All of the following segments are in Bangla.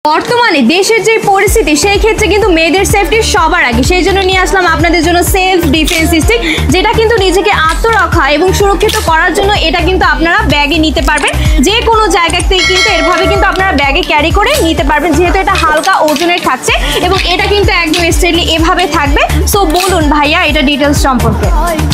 বর্তমানে দেশের যে পরিস্থিতি সেই ক্ষেত্রে কিন্তু মেয়েদের সেফটি সবার আগে, সেই জন্য নিয়ে আসলাম আপনাদের জন্য সেলফ ডিফেন্স স্টিক, যেটা কিন্তু নিজেকে আত্মরক্ষা এবং সুরক্ষিত করার জন্য এটা কিন্তু আপনারা ব্যাগে নিতে পারবেন। যে কোনো জায়গা থেকে কিন্তু এভাবে কিন্তু আপনারা ব্যাগে ক্যারি করে নিতে পারবেন, যেহেতু এটা হালকা ওজনের থাকছে এবং এটা কিন্তু একদম স্ট্রেটলি এভাবে থাকবে। সো বলুন ভাইয়া এটা ডিটেলস সম্পর্কে।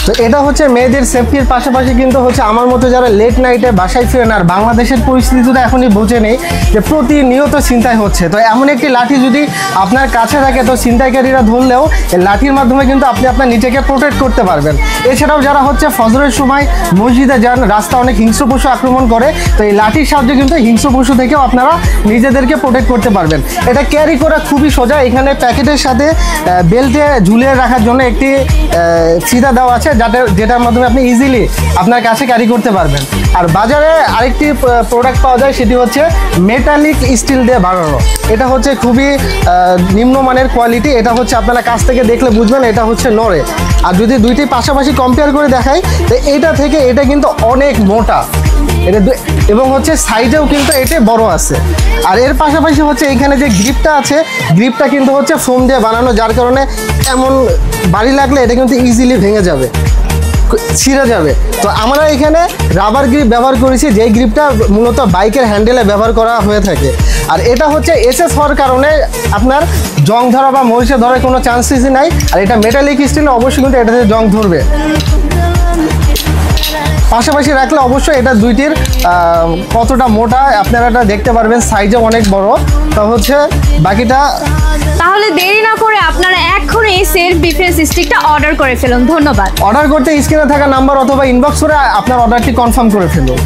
তো এটা হচ্ছে মেয়েদের সেফটির পাশাপাশি কিন্তু হচ্ছে আমার মতো যারা লেট নাইটে বাসায় ফিরেন, আর বাংলাদেশের পরিস্থিতি তো এখনই বোঝে নেই যে প্রতিনিয়ত ছিনতাই হচ্ছে, তো এমন একটি লাঠি যদি আপনার কাছে থাকে তো ছিনতাইকারীরা ধরলেও এই লাঠির মাধ্যমে কিন্তু আপনি আপনার নিজেকে প্রোটেক্ট করতে পারবেন। এছাড়াও যারা হচ্ছে ফজরের সময় মসজিদে যান, রাস্তা অনেক হিংস্র পশু আক্রমণ করে, তো এই লাঠির সাহায্যে কিন্তু হিংস্র পশু থেকেও আপনারা নিজেদেরকে প্রোটেক্ট করতে পারবেন। এটা ক্যারি করা খুবই সোজা। এখানে প্যাকেটের সাথে বেল্টে ঝুলিয়ে রাখার জন্য একটি ফিতা দেওয়া আছে, যেটার মাধ্যমে আপনি ইজিলি আপনার কাছে ক্যারি করতে পারবেন। আর বাজারে আরেকটি প্রোডাক্ট পাওয়া যায়, সেটি হচ্ছে মেটালিক স্টিল দিয়ে বানানো। এটা হচ্ছে খুবই নিম্নমানের কোয়ালিটি। এটা হচ্ছে আপনারা কাছ থেকে দেখলে বুঝবেন এটা হচ্ছে নড়ে। আর যদি দুইটি পাশাপাশি কম্পেয়ার করে দেখাই, তো এটা থেকে এটা কিন্তু অনেক মোটা, এটা এবং হচ্ছে সাইডেও কিন্তু এটা বড় আছে। আর এর পাশাপাশি হচ্ছে এখানে যে গ্রিপটা আছে, গ্রিপটা কিন্তু হচ্ছে ফোম দিয়ে বানানো, যার কারণে এমন বাড়ি লাগলে এটা কিন্তু ইজিলি ভেঙে যাবে, ছিঁড়ে যাবে। তো আমরা এখানে রাবার গ্রিপ ব্যবহার করেছি, যেই গ্রিপটা মূলত বাইকের হ্যান্ডেলে ব্যবহার করা হয়ে থাকে। আর এটা হচ্ছে এসএস হওয়ার কারণে আপনার জং ধরা বা মরিচে ধরার কোনো চান্সেসই নাই। আর এটা মেটালিক স্টিল, অবশ্যই কিন্তু এটাতে জং ধরবে। পাশাপাশি রাখলে অবশ্যই এটা দুইটির কতটা মোটা আপনারা এটা দেখতে পারবেন, সাইজে অনেক বড়। তো হচ্ছে বাকিটা, তাহলে দেরি না করে আপনারা এখনই এই সেলফ ডিফেন্স স্টিকটা অর্ডার করে ফেলুন। ধন্যবাদ। অর্ডার করতে স্ক্রিনে থাকা নাম্বার অথবা ইনবক্স করে আপনার অর্ডারটি কনফার্ম করে ফেলুন।